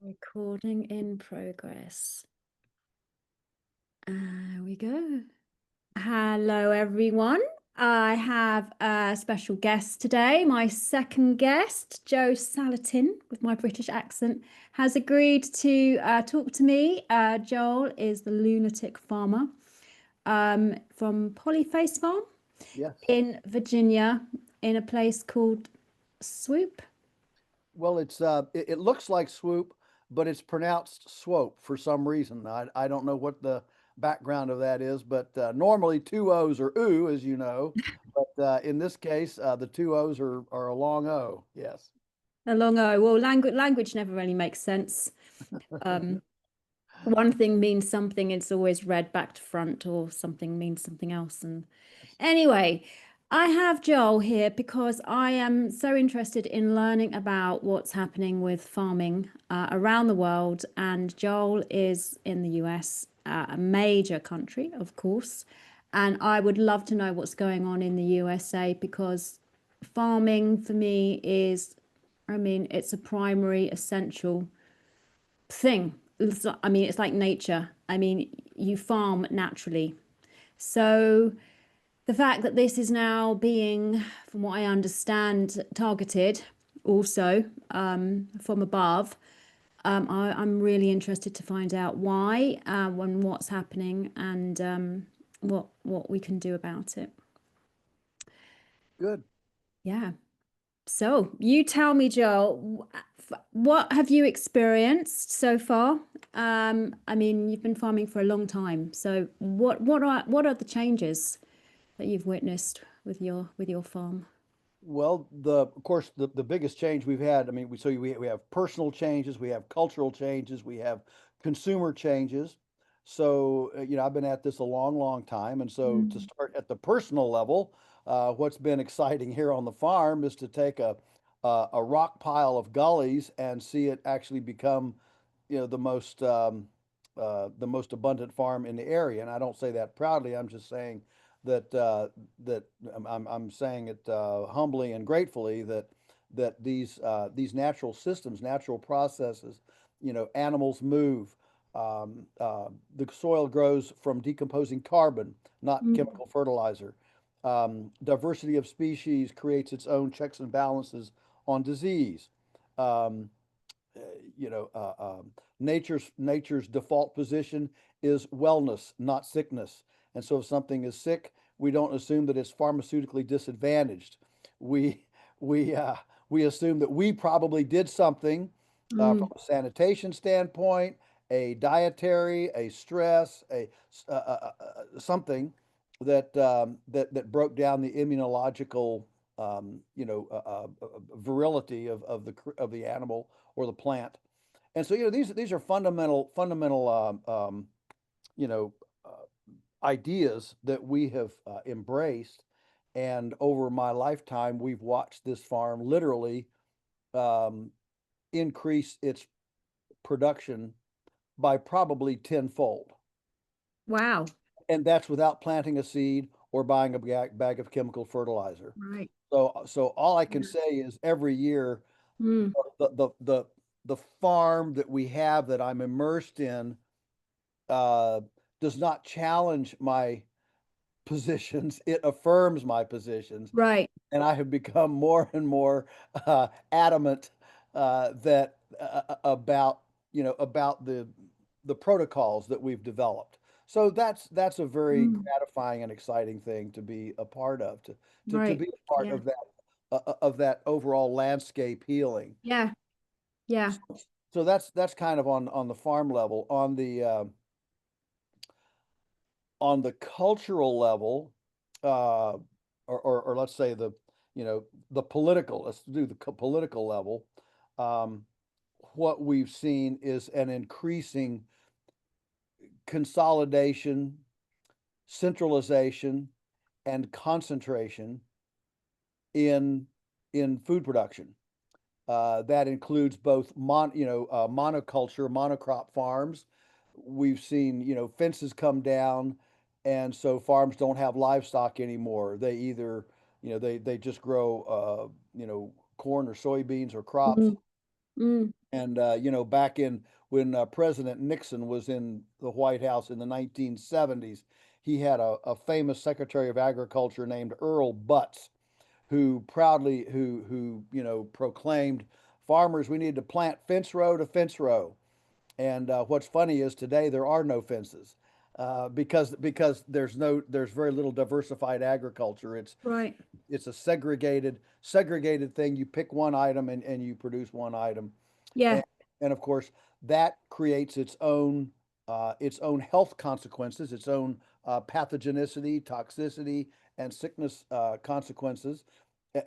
Recording in progress. There we go. Hello, everyone. I have a special guest today. My second guest, Joe Salatin, with my British accent, has agreed to talk to me. Joel is the lunatic farmer from Polyface Farm Yes. in Virginia, in a place called Swoop. Well, it looks like swoop, but it's pronounced swope for some reason. I don't know what the background of that is, but normally two O's are oo, as you know, but in this case, the two O's are a long O. Yes. A long O. Well, language never really makes sense. Um, one thing means something, it's always read back to front, or something means something else. And anyway, I have Joel here because I am so interested in learning about what's happening with farming around the world. And Joel is in the US, a major country, of course. And I would love to know what's going on in the USA because farming for me is, I mean, it's a primary essential thing. I mean, it's like nature. I mean, you farm naturally. So the fact that this is now being, from what I understand, targeted also from above, I'm really interested to find out why, and what's happening, and what we can do about it. Good. Yeah. So you tell me, Joel, what have you experienced so far? I mean, you've been farming for a long time. So what are the changes that you've witnessed with your farm? Well, of course the biggest change we've had. I mean, we have personal changes, we have cultural changes, we have consumer changes. So I've been at this a long, long time, and so to Mm. start at the personal level, what's been exciting here on the farm is to take a rock pile of gullies and see it actually become, the most abundant farm in the area. And I don't say that proudly. I'm just saying that I'm saying it humbly and gratefully that these natural systems, natural processes, animals move. The soil grows from decomposing carbon, not Mm. chemical fertilizer. Diversity of species creates its own checks and balances on disease. Um, uh, you know, uh, um, nature's default position is wellness, not sickness. And so, if something is sick, we don't assume that it's pharmaceutically disadvantaged. We we uh, we assume that we probably did something from Mm. a sanitation standpoint, a dietary, a stress, a something that broke down the immunological virility of the animal or the plant. And so, these are fundamental, you know, uh, ideas that we have embraced. And over my lifetime, we've watched this farm literally um, increase its production by probably tenfold. Wow. And that's without planting a seed or buying a bag of chemical fertilizer. Right. So all I can Yeah. say is every year Mm. the the the the farm that we have that I'm immersed in uh, does not challenge my positions; it affirms my positions, Right. and I have become more and more adamant that about about the protocols that we've developed. So that's a very Mm. gratifying and exciting thing to be a part of, to Right. be a part Yeah. of that overall landscape healing. Yeah. Yeah. So that's kind of on the farm level. On the cultural level, uh, or let's say the political. Let's do the political level. Um, what we've seen is an increasing consolidation, centralization, and concentration in food production. That includes both monoculture, monocrop farms. We've seen, fences come down, and so farms don't have livestock anymore. They either, they just grow, corn or soybeans or crops. Mm. Mm. And you know, back in when President Nixon was in the White House in the 1970s, he had a famous Secretary of Agriculture named Earl Butz, who proudly who you know proclaimed, "Farmers, we need to plant fence row to fence row." And what's funny is today there are no fences because there's very little diversified agriculture. Right. It's a segregated thing. You pick one item and you produce one item, Yeah. and, and of course that creates its own health consequences, its own pathogenicity, toxicity, and sickness consequences,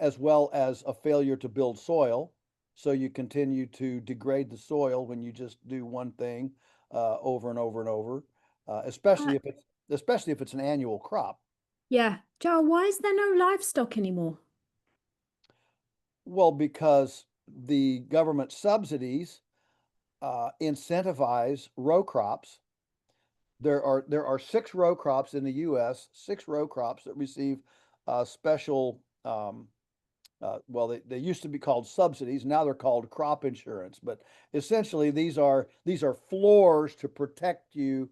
as well as a failure to build soil. So you continue to degrade the soil when you just do one thing over and over and over, Uh, especially if it's an annual crop. yeah. Joe, why is there no livestock anymore? Well, because the government subsidies incentivize row crops. There are six row crops in the U.S., six row crops that receive special. Well, they used to be called subsidies. Now they're called crop insurance. But essentially, these are floors to protect you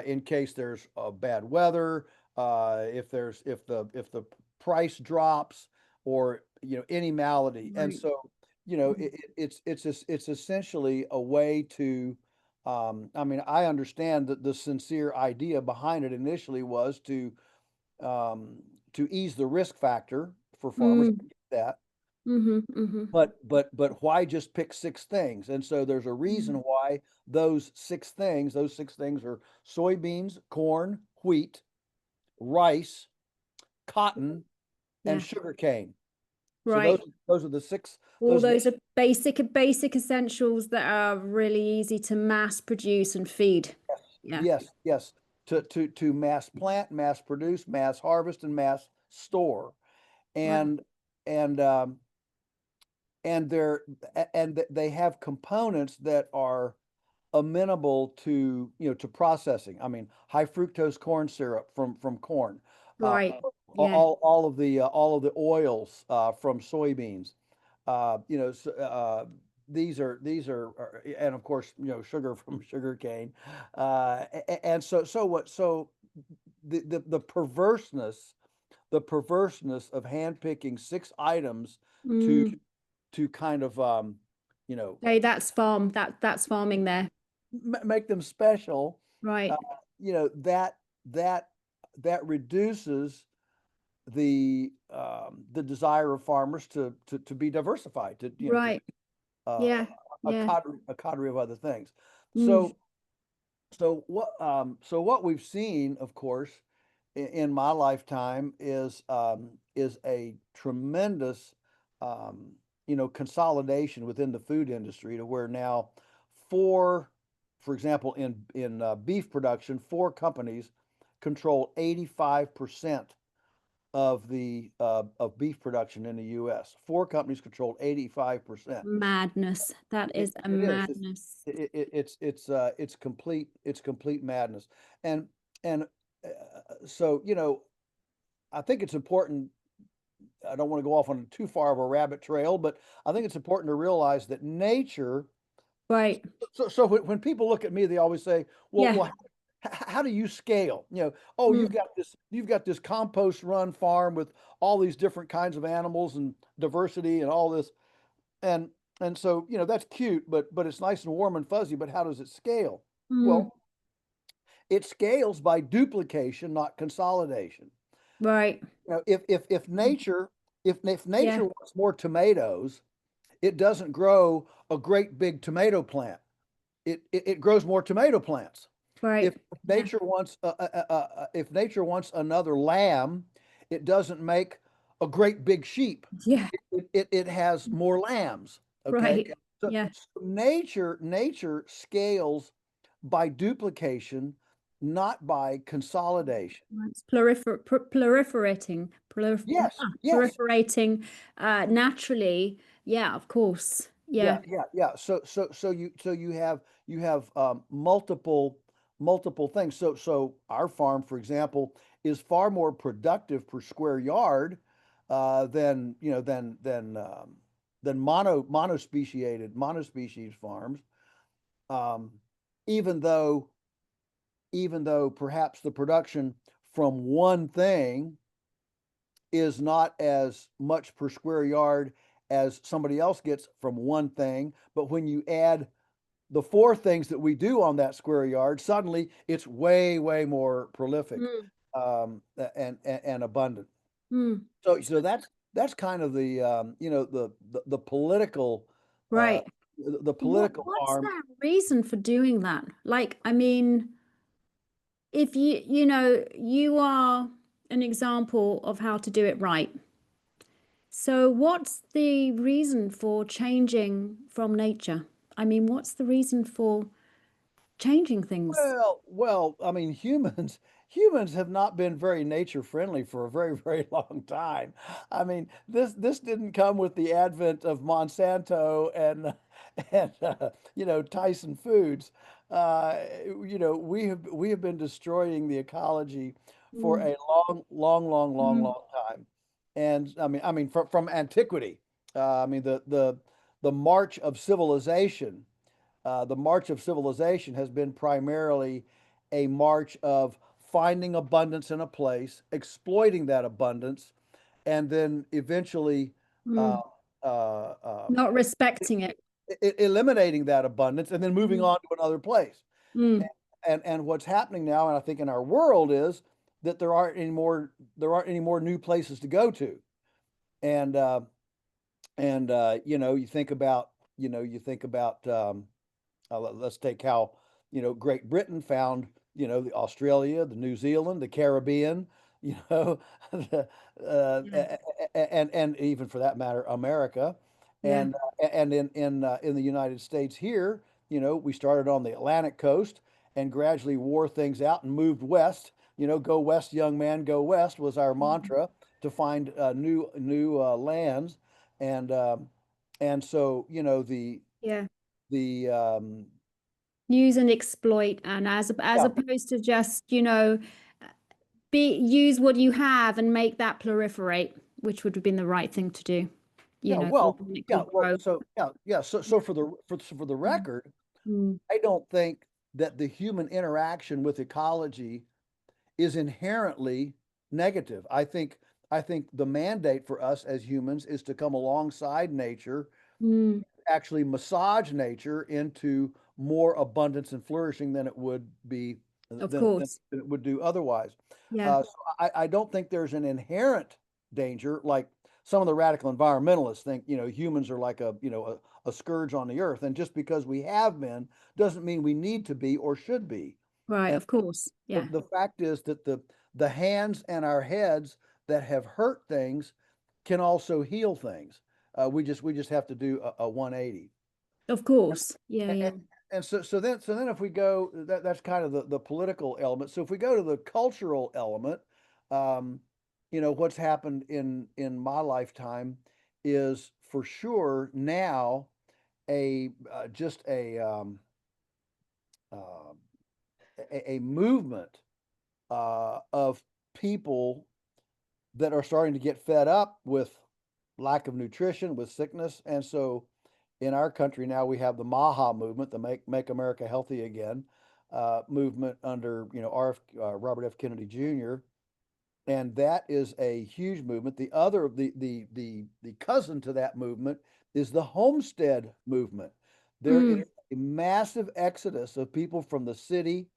in case there's bad weather, if the price drops, or you know any malady. And Right. so you know it's essentially a way to. I mean, I understand that the sincere idea behind it initially was um, to ease the risk factor for farmers. Mm. That, Mm-hmm. Mm-hmm. but why just pick six things? And so there's a reason Mm. why those six things are soybeans, corn, wheat, rice, cotton, and Yeah. sugarcane. So Right. those are the six. All Those are the those are basic essentials that are really easy to mass produce and feed. Yeah. yes. To mass plant, mass produce, mass harvest, and mass store. Right. And and um, and they have components that are amenable to to processing. I mean, high fructose corn syrup from corn, uh, Right. Yeah. all of the oils from soybeans. You know, and of course, sugar from sugar cane. And so the perverseness of handpicking six items to Mm. kind of you know Hey, that's farm. That's farming there. make them special. uh, Right. that that that reduces the desire of farmers to be diversified, to Right. uh, Yeah. Yeah. a coterie of other things. Mm. So what we've seen, of course, in my lifetime is a tremendous consolidation within the food industry, to where now four, for example, in beef production, four companies control 85% of beef production in the U.S. Four companies control 85%. Madness. That is a It is. madness. It's complete madness. And so I think it's important. I don't want to go off on too far of a rabbit trail, but I think it's important to realize that nature. Right. So when people look at me, they always say, "Well, Yeah. how do you scale? Oh, Mm. you've got this compost run farm with all these different kinds of animals and diversity and all this, and so that's cute, but it's nice and warm and fuzzy. But how does it scale? Mm. Well, it scales by duplication, not consolidation. Right. If nature if nature Yeah. wants more tomatoes, it doesn't grow a great big tomato plant. It grows more tomato plants. Right. If Yeah. nature wants if nature wants another lamb, it doesn't make a great big sheep. Yeah. It has more lambs. Okay, Right. so, Yeah. so nature scales by duplication, not by consolidation. It's proliferating, Yes, yes. proliferating naturally. Yeah, of course. Yeah, Yeah. yeah. So you have multiple things. So our farm, for example, is far more productive per square yard than than monospecies farms, um, even though perhaps the production from one thing is not as much per square yard as somebody else gets from one thing. But when you add the four things that we do on that square yard, suddenly it's way, way more prolific, Mm, and abundant. mm. So that's kind of the the political uh, Right. the political What's arm. their reason for doing that? Like, I mean, if you know, you are an example of how to do it right. So what's the reason for changing from nature? I mean, what's the reason for changing things? I mean, humans have not been very nature friendly for a very, very long time. I mean, this didn't come with the advent of Monsanto and Tyson Foods. We have been destroying the ecology for Mm, a long, long, long, long, mm, long time. And I mean, from antiquity. I mean, the march of civilization, has been primarily a march of finding abundance in a place, exploiting that abundance, and then eventually uh, mm. uh, um, Not respecting it. eliminating that abundance and then moving Mm, on to another place. mm. And what's happening now, and I think in our world, is that there aren't any more new places to go to. And let's take how Great Britain found the Australia, the New Zealand, the Caribbean, the, Yeah. and even for that matter America, Yeah. and in the United States here, we started on the Atlantic coast and gradually wore things out and moved west. Go west, young man, go west was our Mm. mantra to find new lands, and so Yeah. the Use and exploit, and as yeah, opposed to just, you know, be use what you have and make that proliferate, which would have been the right thing to do. You yeah, know, well, organically yeah, well, grow. so yeah, yeah, so for the Mm, record, mm, I don't think that the human interaction with ecology is inherently negative. I think the mandate for us as humans is to come alongside nature, mm. actually massage nature into more abundance and flourishing than it would be Of than course. it would do otherwise. Yeah. So I don't think there's an inherent danger like some of the radical environmentalists think. Humans are like a scourge on the earth, and just because we have been doesn't mean we need to be or should be. Right. And Of course. the, Yeah. the fact is that the hands and our heads that have hurt things can also heal things. We just have to do a 180. Of course. Yeah. And, Yeah. and so then if we go, that's kind of the political element. So if we go to the cultural element, um, what's happened in my lifetime is for sure now a just uh, a movement of people that are starting to get fed up with lack of nutrition, with sickness. And so in our country now we have the MAHA movement, the Make America Healthy Again movement under Robert F. Kennedy Jr. And that is a huge movement. The other the cousin to that movement is the homestead movement. There is Mm. a massive exodus of people from the city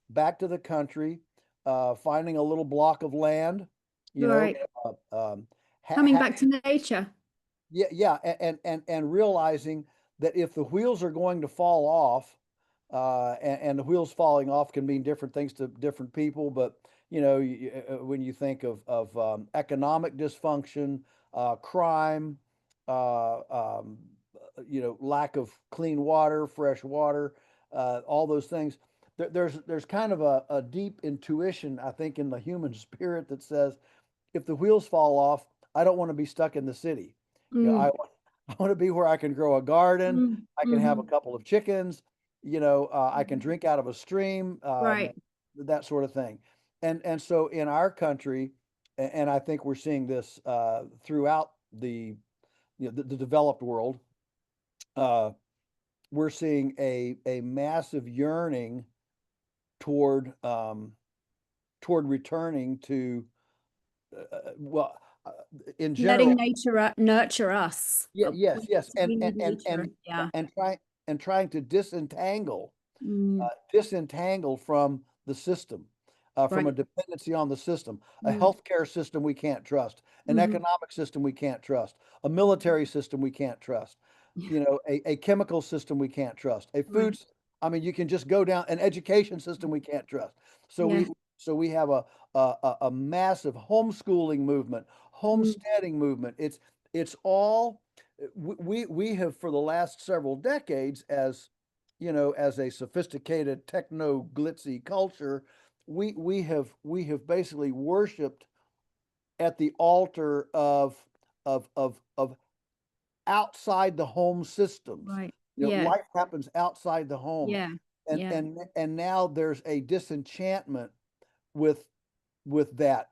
back to the country, finding a little block of land, you know, Right. uh, um, ha Coming ha back to nature. yeah, yeah, and realizing that if the wheels are going to fall off, and the wheels falling off can mean different things to different people, but when you think of economic dysfunction, crime, uh, um, lack of clean water, fresh water, all those things, there's kind of a deep intuition, I think, in the human spirit that says if the wheels fall off, I don't want to be stuck in the city. I Mm. I want to be where I can grow a garden, Mm. I can have a Hmm. couple of chickens, I can drink out of a stream, Right. that sort of thing. And so in our country, and I think we're seeing this throughout the developed world, we're seeing a massive yearning toward toward returning to well, in Letting general, nature nurture us. yes, yes, We need nature. Yeah. and trying to disentangle Mm, disentangle from the system, from a right. dependency on the system, a Mm, healthcare system we can't trust, an hmm. economic system we can't trust, a military system we can't trust, Yeah. a chemical system we can't trust, a Right. I mean, you can just go down an education system we can't trust. So Yeah. we have a massive homeschooling movement, Mm, homesteading movement. It's all we have for the last several decades as as a sophisticated techno glitzy culture, we have basically worshipped at the altar of outside the home systems. right. Yeah. Life happens outside the home, Yeah. and Yeah. and now there's a disenchantment with that.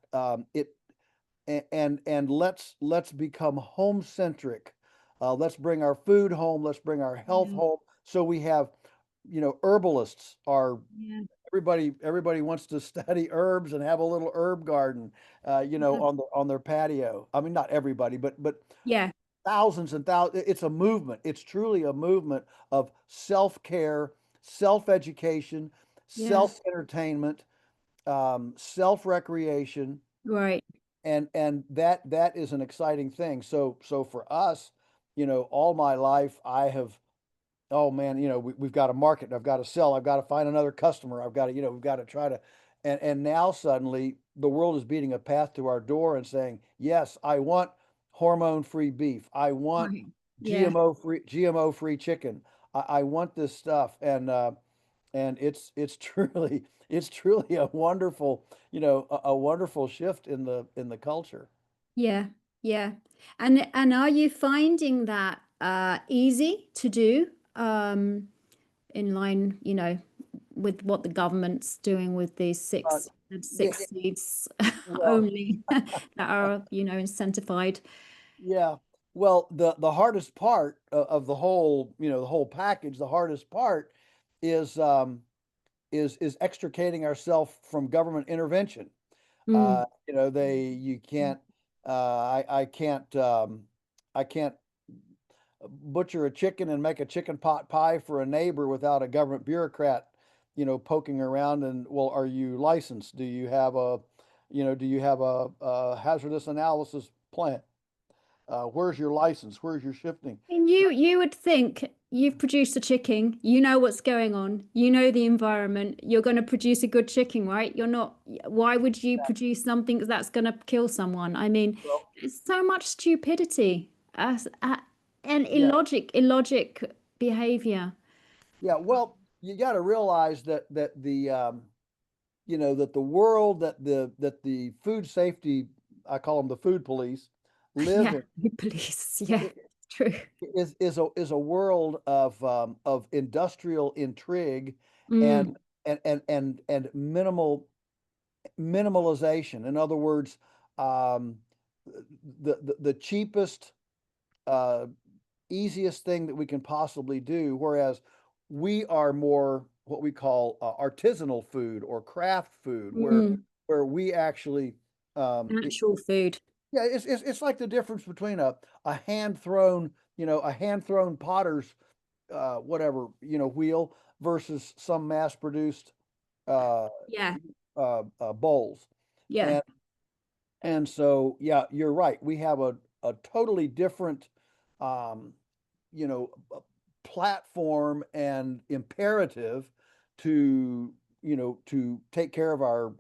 And let's become home centric. Let's bring our food home. Let's bring our health Yeah. home. So we have, herbalists are Yeah. everybody wants to study herbs and have a little herb garden, Yeah. on their patio. I mean, not everybody, but Yeah. thousands and thousands. It's a movement. It's truly a movement of self care, self education, Yeah. self entertainment, self recreation, Right. and that is an exciting thing. So for us, all my life I have, oh man, we've got to market, I've got to sell, I've got to find another customer, I've got to, we've got to try to, and now suddenly the world is beating a path to our door and saying, yes, I want hormone free beef, I want Right. Yeah. GMO free chicken, I want this stuff, and it's truly it's truly a wonderful, a wonderful shift in the culture. Yeah. Yeah. And are you finding that easy to do? In line, with what the government's doing with these Uh, yeah, six seats well, only that are, incentivized. yeah. Well, the hardest part of the whole, the whole package, the hardest part is is extricating ourselves from government intervention. Mm, You can't, I can't butcher a chicken and make a chicken pot pie for a neighbor without a government bureaucrat, poking around and, well, are you licensed? Do you have a hazardous analysis plan? Where's your license? Where's your shifting? and you would think you've produced a chicken, you know what's going on, you know the environment, you're going to produce a good chicken, right? You're not, why would you produce something that's going to kill someone? I mean, Well, it's so much stupidity and yeah, illogic behavior. yeah. Well, you got to realize that the that the world that the food safety, I call them the food police, live Yeah, in police. Yeah, true. is a world of industrial intrigue Mm, and and minimalization. In other words, um, the cheapest, uh, easiest thing that we can possibly do, whereas we are more what we call artisanal food or craft food, mm. where we actually, Actual food. yeah, it's like the difference between a hand thrown, a hand thrown potter's, whatever, wheel versus some mass produced uh, Yeah, bowls. yeah. And so, yeah, you're right. We have a totally different, um, platform and imperative to, to take care of our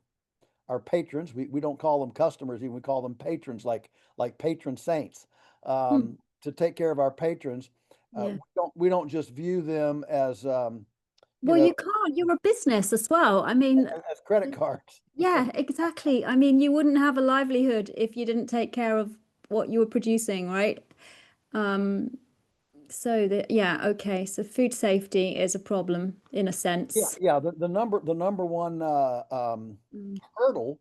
patrons. We don't call them customers, even we call them patrons, like patron saints. Hmm. To take care of our patrons, Yeah. we don't just view them as, you Well, know you can't. You're a business as well. I mean, as credit cards. yeah, exactly. I mean, you wouldn't have a livelihood if you didn't take care of what you were producing, right? Um, so that, yeah, okay. So food safety is a problem in a Yeah, sense. yeah. The number one Mm, hurdle.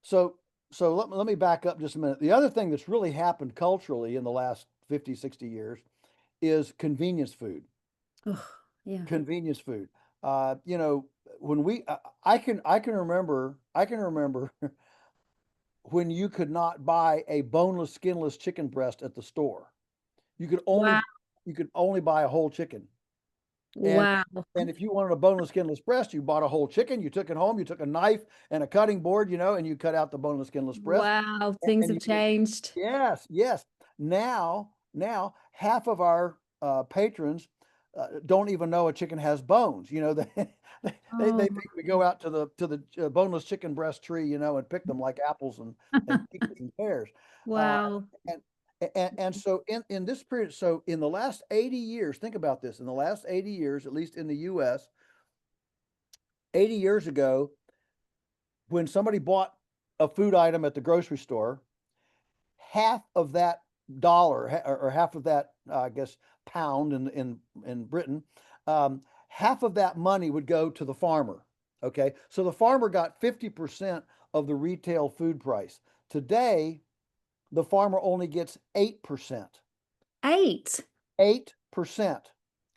So let me back up just a minute. The other thing that's really happened culturally in the last 50, 60 years is convenience food. Oh, yeah. Convenience food. You know, when I can remember when you could not buy a boneless, skinless chicken breast at the store. You could Wow. only buy a whole chicken. And Wow. and if you wanted a boneless, skinless breast, you bought a whole chicken, you took it home, you took a knife and a cutting board, you know, and you cut out the boneless, skinless breast. Wow. Things And have you could, changed. yes, yes. Now half of our patrons don't even know a chicken has bones. You know, they Oh think we go out to the boneless chicken breast tree, you know, and pick them like apples and peaches and pears. Uh, wow. and and so in this period, so in the last 80 years, think about this. In the last 80 years, at least in the U.S., 80 years ago, when somebody bought a food item at the grocery store, half of that dollar or half of that, I guess, pound in Britain, half of that money would go to the farmer. Okay, so the farmer got 50% of the retail food price. Today, the farmer only gets 8%. 8. 8%.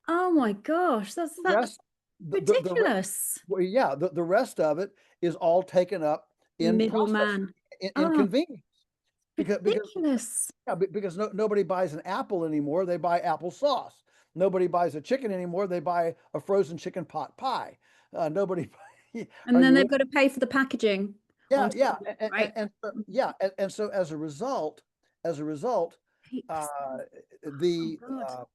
Oh my gosh. The That's rest, the ridiculous. well, yeah, the rest of it is all taken up in processing, Middleman. in Oh, convenience. Because ridiculous. yeah, because nobody buys an apple anymore. They buy applesauce. Nobody buys a chicken anymore. They buy a frozen chicken pot pie. Nobody. And Are then you they've with? got to pay for the packaging Yeah, on top yeah, of it, right? yeah, and so as a result, 8%. uh, Oh the, God.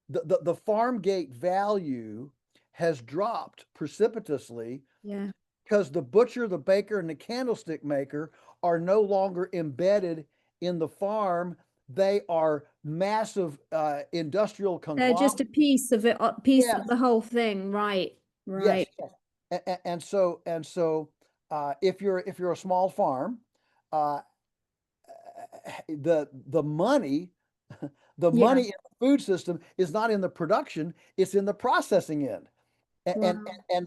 uh, the farm gate value has dropped precipitously Yeah. because the butcher, the baker, and the candlestick maker are no longer embedded in the farm. They are massive industrial They're just conglomerates. a piece of it, a piece of Yes, the whole thing. Right. yes, Right. yes. And so, if you're a small farm, uh, the money, the Yeah. money in the food system is not in the production; it's in the processing end. Wow.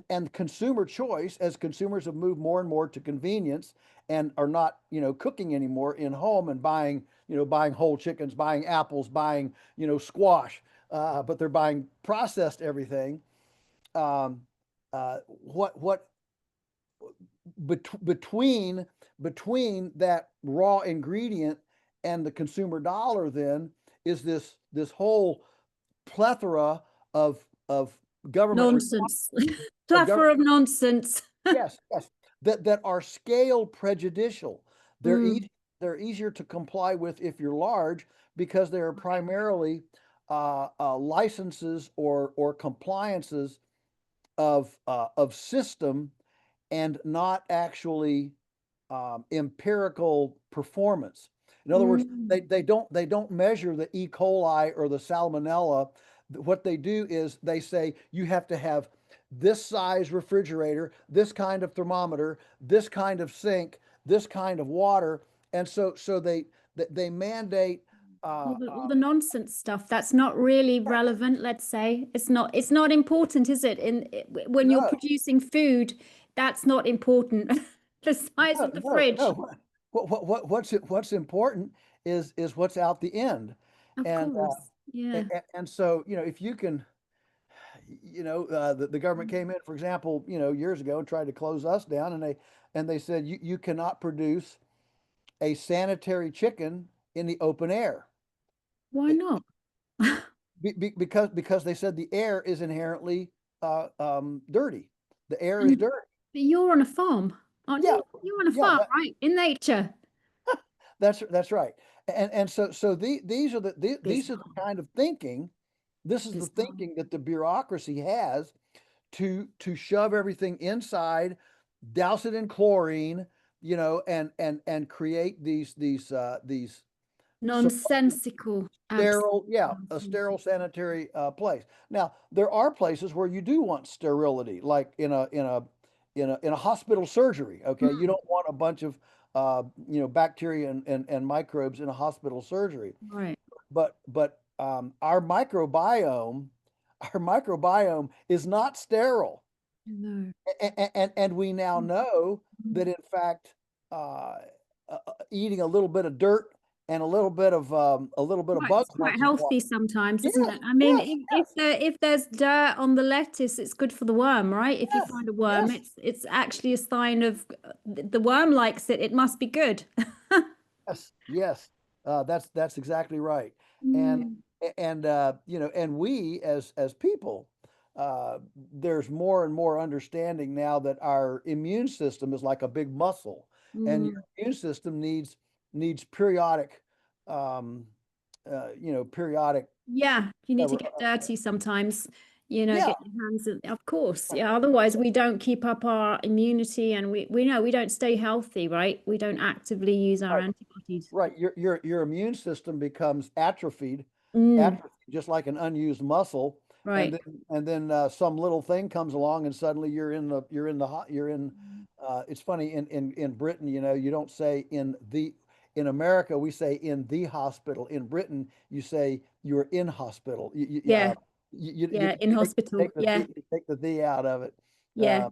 And consumer choice, as consumers have moved more and more to convenience and are not, cooking anymore in home and buying whole chickens, buying apples, buying, squash, but they're buying processed everything. um, what between that raw ingredient and the consumer dollar then is this whole plethora of government Nonsense. of Plethora government of nonsense. yes, yes, that are scale prejudicial. They're Mm. easy, they're easier to comply with if you're large because they are primarily licenses or compliances of system and not actually empirical performance. In other words, Mm. they don't measure the E. coli or the salmonella. What they do is they say you have to have this size refrigerator, this kind of thermometer, this kind of sink, this kind of water, and so they mandate. Uh, All the nonsense stuff that's not really relevant, let's say. It's not important, is it? When you're no, producing food, that's not important. The size no, of the no, fridge. no. What's important is what's out the end, Of and course. Yeah. and so if you can, the government came in, for example, years ago and tried to close us down, and they said you cannot produce a sanitary chicken in the open air. Why It, not? because they said the air is inherently dirty. The air is And dirty. but you're on a farm, aren't Yeah, you? You're on a yeah, farm, right? In nature. that's right. And so these are Bizarre. the kind of thinking. This is the Bizarre. thinking that the bureaucracy has to shove everything inside, douse it in chlorine, and create these supposedly Nonsensical. Absolute sterile, yeah, a nonsense. sterile sanitary place. Now, there are places where you do want sterility, like in a hospital surgery. Okay, you Mm, don't want a bunch of bacteria and microbes in a hospital surgery. right. But our microbiome is not sterile. No. And we now know that in fact, eating a little bit of dirt and a little bit of It's bugs quite once in a while. healthy sometimes, isn't Yes, it? I mean, yes, if there's dirt on the lettuce, it's good for the worm, right? If you yes, find a worm, yes, it's actually a sign of the worm likes it. It must be good. yes, yes. That's exactly right. And Mm, you know, and we as people, there's more and more understanding now that our immune system is like a big muscle, and your mm. immune system needs periodic, periodic. Yeah, you need to Whatever, get dirty sometimes, yeah, get your hands in, of course. Yeah, otherwise we don't keep up our immunity and we know we don't stay healthy, right? We don't actively use our right. antibodies. Right, your immune system becomes Mm, atrophied, just like an unused muscle, and right. then some little thing comes along, and suddenly you're in the hot you're in. It's funny in Britain, you know, you don't say in America we say in the hospital. In Britain, you say you're in hospital. Yeah, yeah, in hospital. Take the Yeah, the out of it. yeah,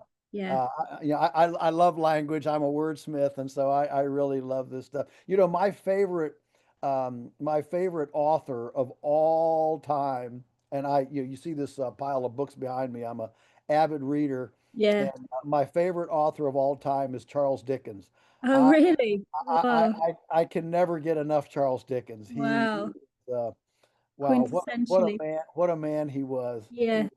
Uh, yeah, I love language. I'm a wordsmith, and so I really love this stuff. You know, my favorite author of all time, and you see this pile of books behind me. I'm a avid reader, yeah. and my favorite author of all time is Charles Dickens. Oh, I really? Wow. I can never get enough Charles Dickens. Wow. Uh, wow, Quintessentially. what a man he was. Yeah.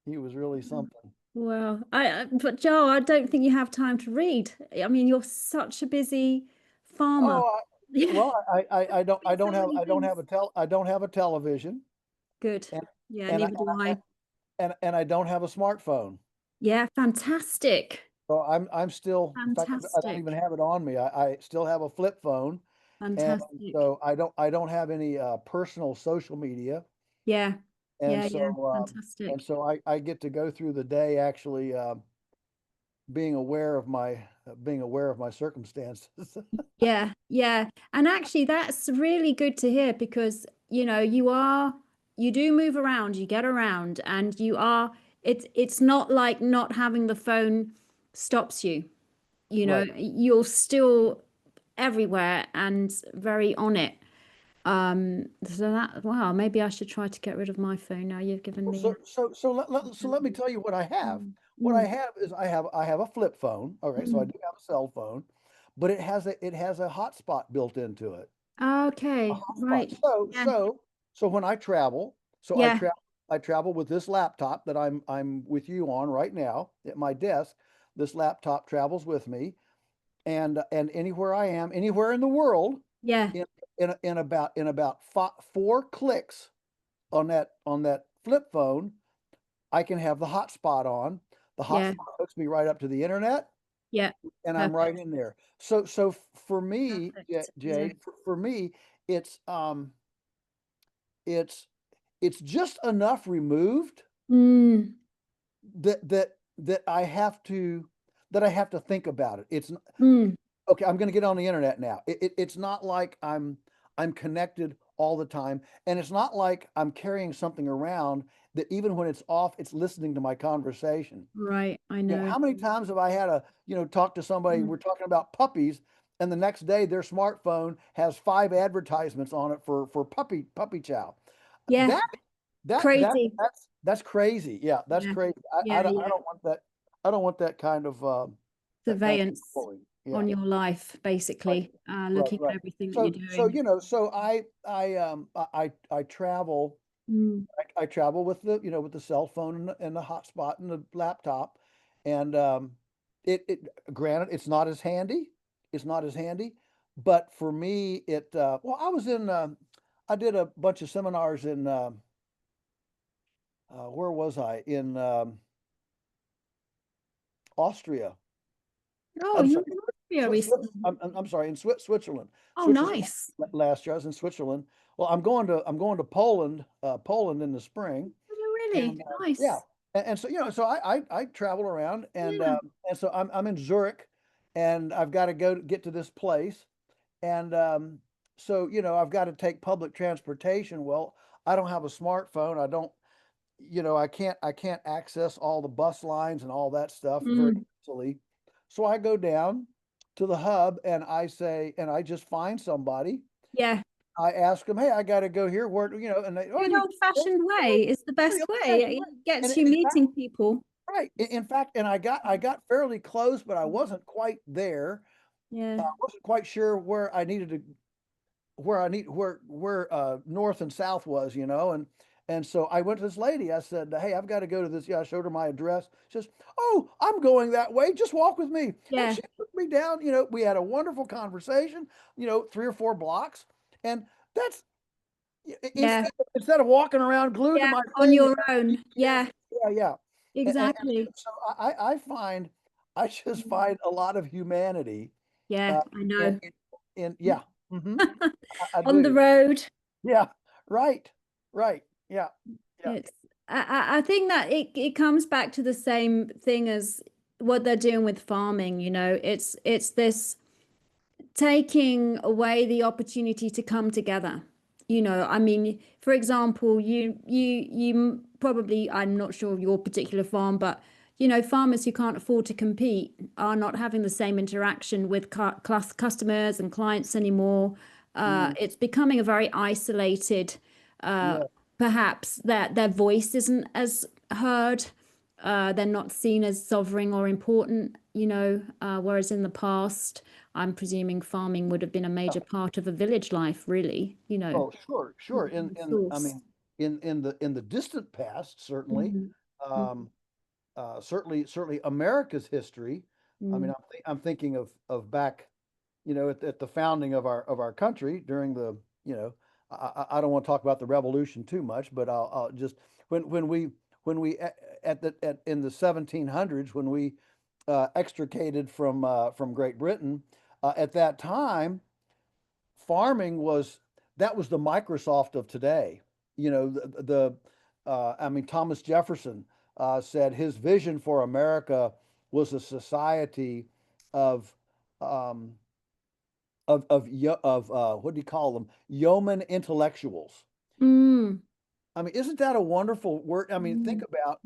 He was really something. Wow. But Joe, I don't think you have time to read. I mean, you're such a busy farmer. Oh, Yeah. well, Doing so many things. I don't have a television, Good. and Yeah, and I, neither do I. and I don't have a smartphone. Yeah, fantastic. So I'm still, in fact, I don't even Fantastic. have it on me. I still have a flip phone, and Fantastic. so I don't have any personal social media, Yeah. and Yeah, yeah. so Fantastic. I get to go through the day actually being aware of my circumstances. Yeah, yeah. And actually that's really good to hear because, you do move around, you get around and it's not like not having the phone stops you. Right. You're still everywhere and very on it. So that, wow, maybe I should try to get rid of my phone now. You've given Well, me so let me tell you what I have. Mm, What I mm, have is I have a flip phone. Okay, so I mm. do have a cell phone, but it has a hotspot built into it. A Okay, hotspot. right. Yeah, So when I travel, yeah, I travel with this laptop that I'm with you on right now at my desk. This laptop travels with me, and anywhere I am, anywhere in the world, yeah, in in about 4 clicks on that flip phone, I can have the hotspot on. The yeah, hotspot hooks me right up to the internet, yeah. and I'm right Perfect. in there. For me, Perfect. Yeah. Jade, for me, it's it's it's just enough removed Mm, that that I have to think about it. It's mm, okay, I'm going to get on the internet now. It's not like I'm connected all the time, and it's not like I'm carrying something around that even when it's off, it's listening to my conversation. right. I You know, know. how many times have I had talk to somebody, Mm. we're talking about puppies, and the next day their smartphone has 5 advertisements on it for puppy chow. Yeah. That Crazy. that's crazy. Yeah, that's Yeah. crazy. Yeah. I Yeah. don't want that. I don't want that kind of Surveillance controlling. Yeah. on your life, Right, basically, right, looking at right. everything that you're So doing. so I travel. Mm, I travel with the cell phone and the hotspot and the laptop, and it granted it's not as handy. It's not as handy, but for me well I did a bunch of seminars in where was I in Austria. oh, I'm you were sorry. in Austria recently. I'm sorry, in Switzerland. Oh, Switzerland nice. last year. I was in Switzerland. Well, I'm going to Poland in the spring, Oh, really? and yeah, Nice. and so so I travel around, Yeah. and so I'm in Zurich, and I've got to get to this place, and so I've got to take public transportation. Well, I don't have a smartphone. I don't I can't access all the bus lines and all that stuff very Mm, easily. So I go down to the hub and I say, and I just find somebody Yeah. I ask them, hey, I got to go here. Where, and they, oh, Good you, old-fashioned way is the the best way. old-fashioned way. It gets And you in fact, meeting people. right. In fact, and I got fairly close, but I wasn't quite there. Yeah. I wasn't quite sure where I needed to, where north and south was, and so I went to this lady. I said, hey, I've got to go to this. Yeah, I showed her my address. She says, oh, I'm going that way. Just walk with me. And Yeah. she took me down. We had a wonderful conversation. 3 or 4 blocks, and that's Yeah. instead of walking around glued to Yeah. my On thing. your own. Yeah. Yeah, yeah. And Exactly. so I just find a lot of humanity Yeah. uh, I in, know. yeah. I On the do. road. Yeah, right, right. Yeah, yeah, It's I think that it comes back to the same thing as what they're doing with farming, it's this taking away the opportunity to come together. I mean, for example, probably, I'm not sure of your particular farm, but farmers who can't afford to compete are not having the same interaction with customers and clients anymore. mm, It's becoming a very isolated, uh, yeah. perhaps that their voice isn't as heard. They're not seen as sovereign or important, whereas in the past, I'm presuming farming would have been a Yeah. major part of a village life, really, Oh, sure, sure. the I source. mean, in the distant past, certainly, Mhm. um, certainly America's history. I mean, Mm. I'm thinking of back, at the founding of our country during the, I don't want to talk about the revolution too much, but I'll just when we at in the 1700s when we extricated from Great Britain, at that time farming was that was the Microsoft of today. I mean, Thomas Jefferson said his vision for America was a society of um, what do you call them? Yeoman intellectuals. Mm. I mean, isn't that a wonderful word? I mean, think Mm. about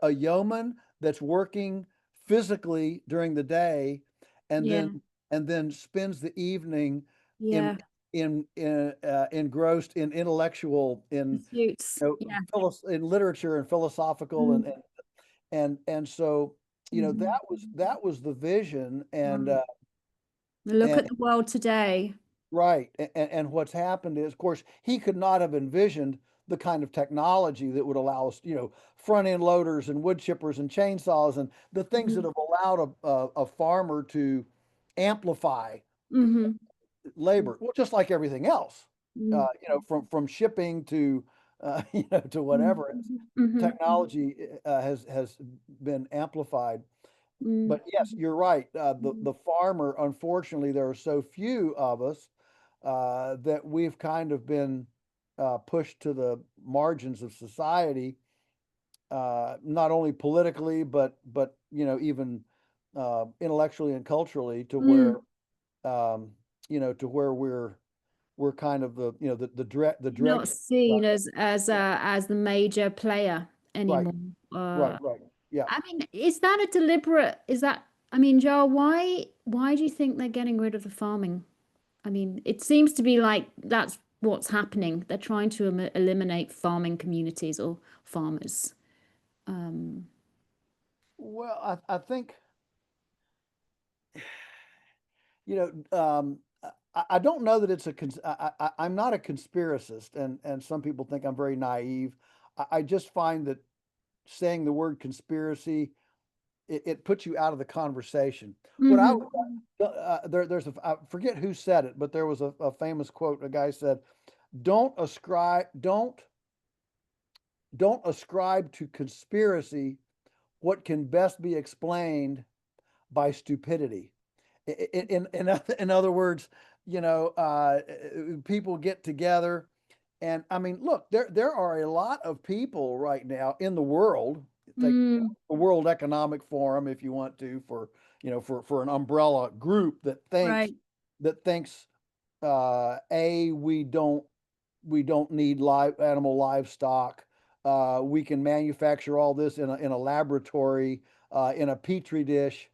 a yeoman that's working physically during the day, and Yeah, then spends the evening in yeah. engrossed in intellectual Pursuits. Yeah. in literature and philosophical Mm. and so Mhm. that was the vision Wow. Look and at the world today. right. And what's happened is, of course, he could not have envisioned the kind of technology that would allow us, front end loaders and wood chippers and chainsaws and the things that Mm. have allowed a farmer to amplify Hmm. labor, well, just like everything else, Mm. from shipping to, to Mm. whatever. Hmm. Technology has been amplified. Mm. But yes, you're right. Mm. The farmer, unfortunately, there are so few of us that we've kind of been pushed to the margins of society, not only politically, but even intellectually and culturally, to where Mm. to where we're kind of the Not dreg. seen Yeah, as the major player right, anymore. right, right. Yeah. I mean, is that a deliberate, is that, I mean, Joel, why do you think they're getting rid of the farming? I mean, it seems to be like that's what's happening. They're trying to eliminate farming communities or farmers. Um, Well, I think you I don't know that it's I'm not a conspiracist, and some people think I'm very naive. I just find that saying the word conspiracy, it puts you out of the conversation. What I mhm. I forget who said it, but there was a famous quote. A guy said, don't ascribe to conspiracy what can best be explained by stupidity." In other words, people get together, and I mean, look, there are a lot of people right now in the world. Take Mm, the World Economic Forum, if you want to, for an umbrella group right. that thinks we don't need livestock. We can manufacture all this in a laboratory, in a petri dish.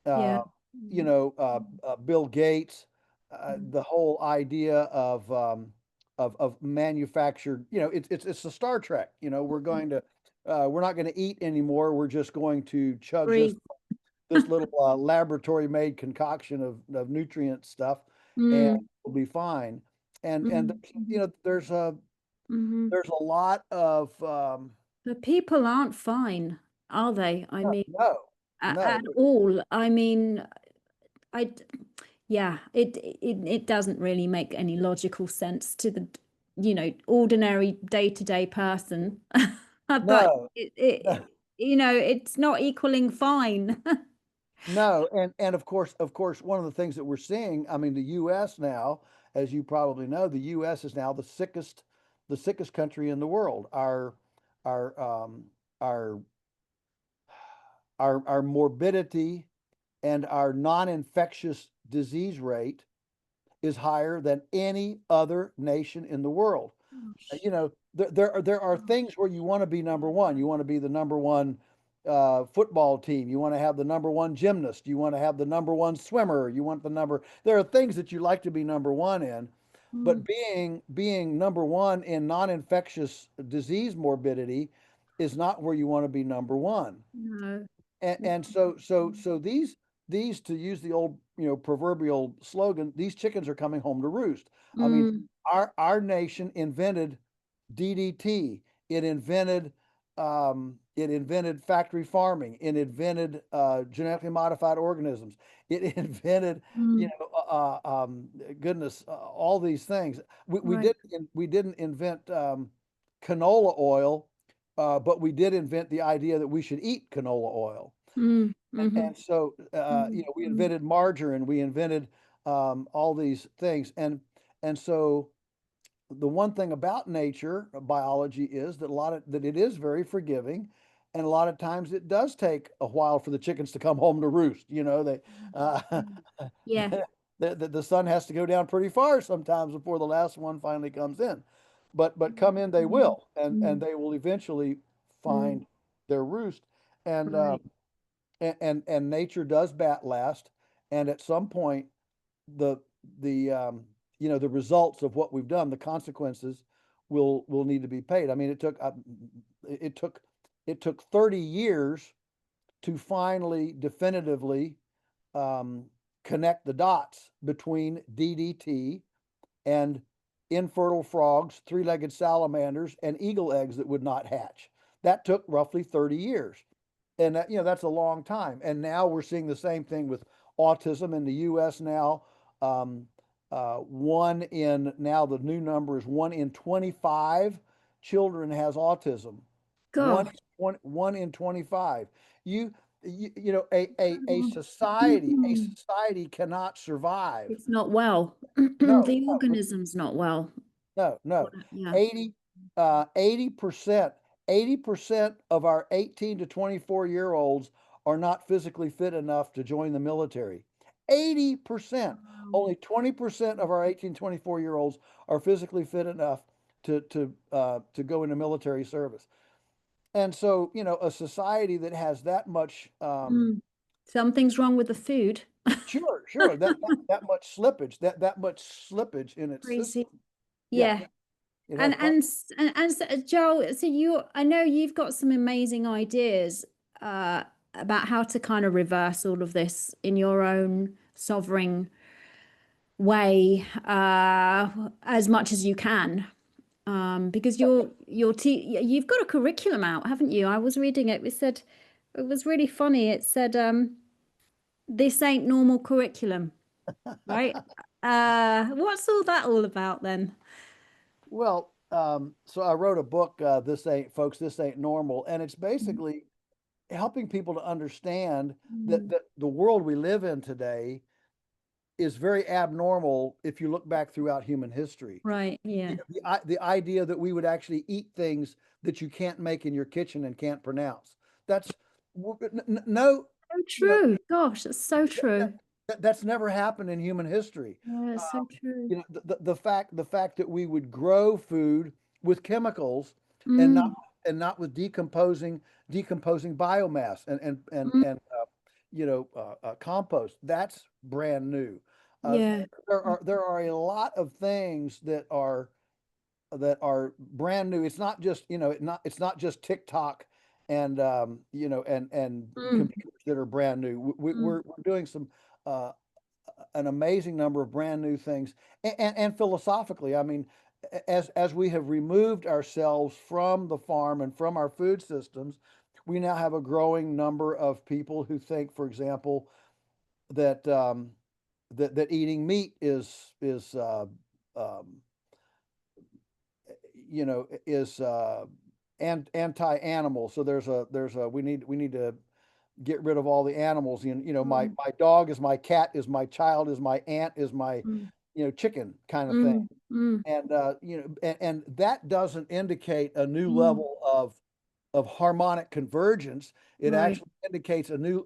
Yeah. uh, Mm. Bill Gates, the whole idea of manufactured, it's the Star Trek, we're not going to eat anymore. We're just going to chug Breathe. this little laboratory made concoction of nutrient stuff, and Mm, we'll be fine. And mm, mhm. there's a lot of But people aren't fine, are they? I no, mean, no, no, at all. I mean, I, d- yeah, it doesn't really make any logical sense to the, ordinary day-to-day person. But no, no. it's not equaling fine. No, and of course, one of the things that we're seeing, I mean, the U.S. now, as you probably know, the U.S. is now the sickest country in the world. Our our our morbidity and our non-infectious disease rate is higher than any other nation in the world. Gosh, There are things where you want to be number one. You want to be the number one football team. You want to have the number one gymnast. You want to have the number one swimmer. You want the number. There are things that you like to be number one in, but mm, being number one in non-infectious disease morbidity is not where you want to be number one. no. And so these, to use the old proverbial slogan, these chickens are coming home to roost. I mean, Mm, our nation invented DDT. It invented factory farming. It invented genetically modified organisms. It invented, you mm, know, goodness, all these things. right. We didn't invent canola oil, but we did invent the idea that we should eat canola oil. Mm, And mhm, so, mm, we mm, invented margarine. We invented all these things, and so the one thing about nature biology is that it is very forgiving, and a lot of times it does take a while for the chickens to come home to roost. Uh, mm. Yeah. the sun has to go down pretty far sometimes before the last one finally comes in, but come in they Mm, will, and mm, they will eventually mm, find their roost, and right. nature does bat last, and at some point the the results of what we've done, the consequences will need to be paid. I mean, it took it took 30 years to finally definitively um, connect the dots between DDT and infertile frogs, three-legged salamanders, and eagle eggs that would not hatch. That took roughly 30 years. And that's a long time. And now we're seeing the same thing with autism in the US now. Um, now the new number is 1 in 25 children has autism. One, Gosh. 1 in 25. A society cannot survive. It's not well. No, The no, organism's not well. no, no. Yeah. 80, 80%, 80% of our 18 to 24-year-olds are not physically fit enough to join the military. 80%. Wow. Only 20% of our 18, 24-year-olds are physically fit enough to go into military service. And so, a society that has that much, Mm. Something's wrong with the food. sure, that much slippage in its Crazy. system. Yeah, Yeah. it has And problems. and Joel, so I know you've got some amazing ideas about how to kind of reverse all of this in your own sovereign way, as much as you can. Because you've got a curriculum out, haven't you? I was reading it. It said it was really funny. It said, this ain't normal curriculum, right? What's all about then? Well, so I wrote a book, This Ain't Normal, and it's basically helping people to understand that, Mm. the world we live in today is very abnormal if you look back throughout human history. Right, yeah. The idea that we would actually eat things that you can't make in your kitchen and can't pronounce. That's no, So you know, true. Gosh, that's so true. that's never happened in human history. Yeah, it's so Um, true. the fact that we would grow food with chemicals and not Mm, and not with decomposing biomass and mm, compost. That's brand new. Yeah. There are a lot of things that are brand new. It's not just, it's not just TikTok and and Mm, computers that are brand new. mm, We're doing some uh, an amazing number of brand new things, and philosophically, I mean, as we have removed ourselves from the farm and from our food systems, we now have a growing number of people who think, for example, that that eating meat is um, is anti-animal. So there's a we need to get rid of all the animals. mm, My dog is my cat, is my child, is my aunt, is my mm, chicken kind of thing. mm, mm, And and that doesn't indicate a new mm. level of harmonic convergence. It Right. actually indicates a new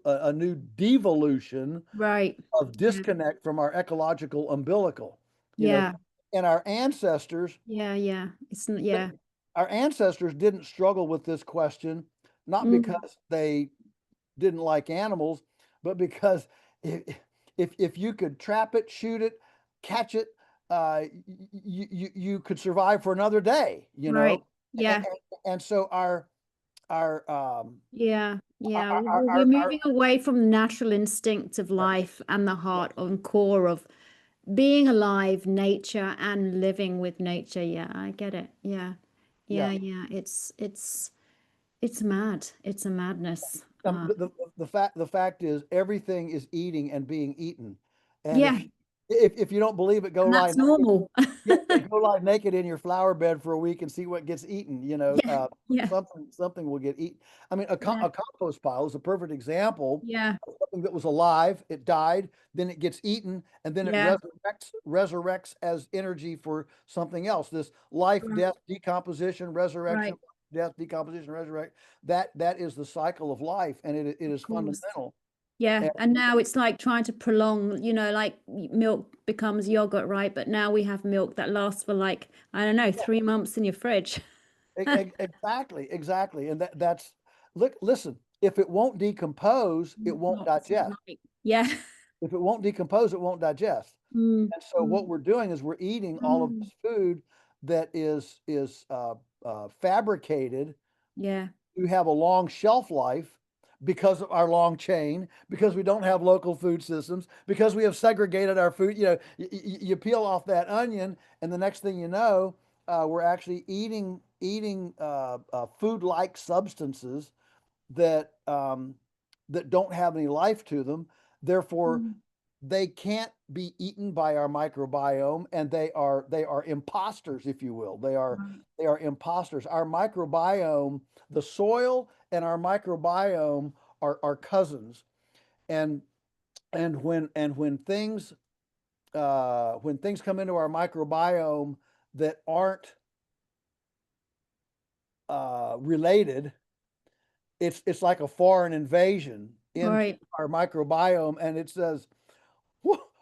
devolution Right. of Yeah. disconnect from our ecological umbilical. You know, Yeah. and our ancestors Yeah. Yeah. th- Yeah. our ancestors didn't struggle with this question, not Mm, because they didn't like animals, but because if if you could trap it, shoot it, catch it, you could survive for another day, right. and, Yeah. and so our Yeah. Yeah. We're our moving away from the natural instinct of yeah, life and the yeah, heart and core of being alive, nature, and living with nature. Yeah, I get it. Yeah. yeah. Yeah. Yeah. It's mad. It's a madness. The fact is everything is eating and being eaten, and Yeah. if you don't believe it, go And lie that's naked. normal. Yeah, go lie naked in your flower bed for a week and see what gets eaten. Yeah. Yeah. Something will get eaten. I mean, Yeah. a compost pile is a perfect example Yeah. of something that was alive, it died, then it gets eaten, and then it Yeah. resurrects as energy for something else. This life, Right. death, decomposition, resurrection, Right. death, decomposition, resurrect. That is the cycle of life, and it Of is course. fundamental. Yeah, And and now it's like trying to prolong, like milk becomes yogurt, right? But now we have milk that lasts for like, I don't know, 3 months in your fridge. exactly, and that's look. Listen, if it won't decompose, it won't It's not digest. right. Yeah. If it won't decompose, it won't digest. Mm, And so mm, what we're doing is we're eating all of mm. this food that is fabricated Yeah. to have a long shelf life because of our long chain, because we don't have local food systems, because we have segregated our food. You peel off that onion, and the next thing you know, we're actually eating food-like substances that that don't have any life to them. Therefore, Mm, they can't be eaten by our microbiome, and they are imposters, if you will. right. They are imposters. Our microbiome, the soil and our microbiome are cousins. And when things come into our microbiome that aren't related, it's like a foreign invasion into Right. our microbiome, and it says,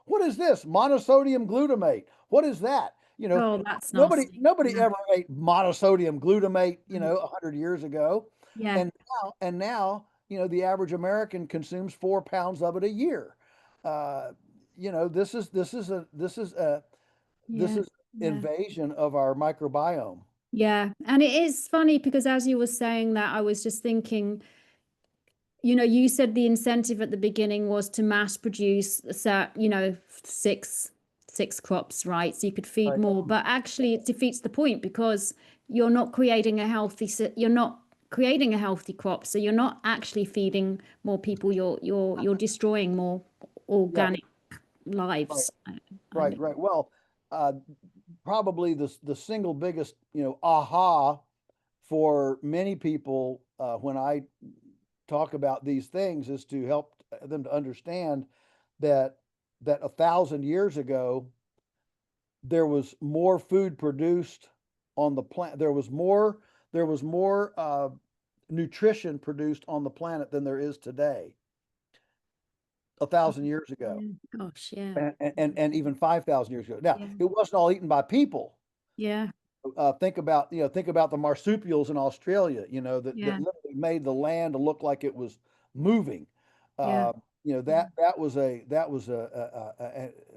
what is this? Monosodium glutamate. What is that? Oh, that's Nobody nasty. nobody Yeah. ever ate monosodium glutamate, Right. 100 years ago. Yeah. And now, the average American consumes 4 pounds of it a year. Uh, this Yeah. is Yeah. invasion of our microbiome. Yeah. And it is funny because as you were saying that, I was just thinking, you said the incentive at the beginning was to mass produce, six crops, right? So you could feed Right. more, but actually it defeats the point because you're not creating a healthy, you're not creating a healthy crop. So you're not actually feeding more people. You're destroying more Yeah. organic Right. lives. I Right. think. Right. Well, uh, probably the single biggest, aha for many people when I talk about these things is to help them to understand that 1,000 years ago there was more food produced on the planet. There was more nutrition produced on the planet than there is today. 1,000 years ago, Yeah. Gosh, yeah. and even 5,000 years ago. Now, Yeah. it wasn't all eaten by people. Yeah. Think about the marsupials in Australia, that Yeah. literally made the land to look like it was moving. Yeah. Uh, Yeah. that was a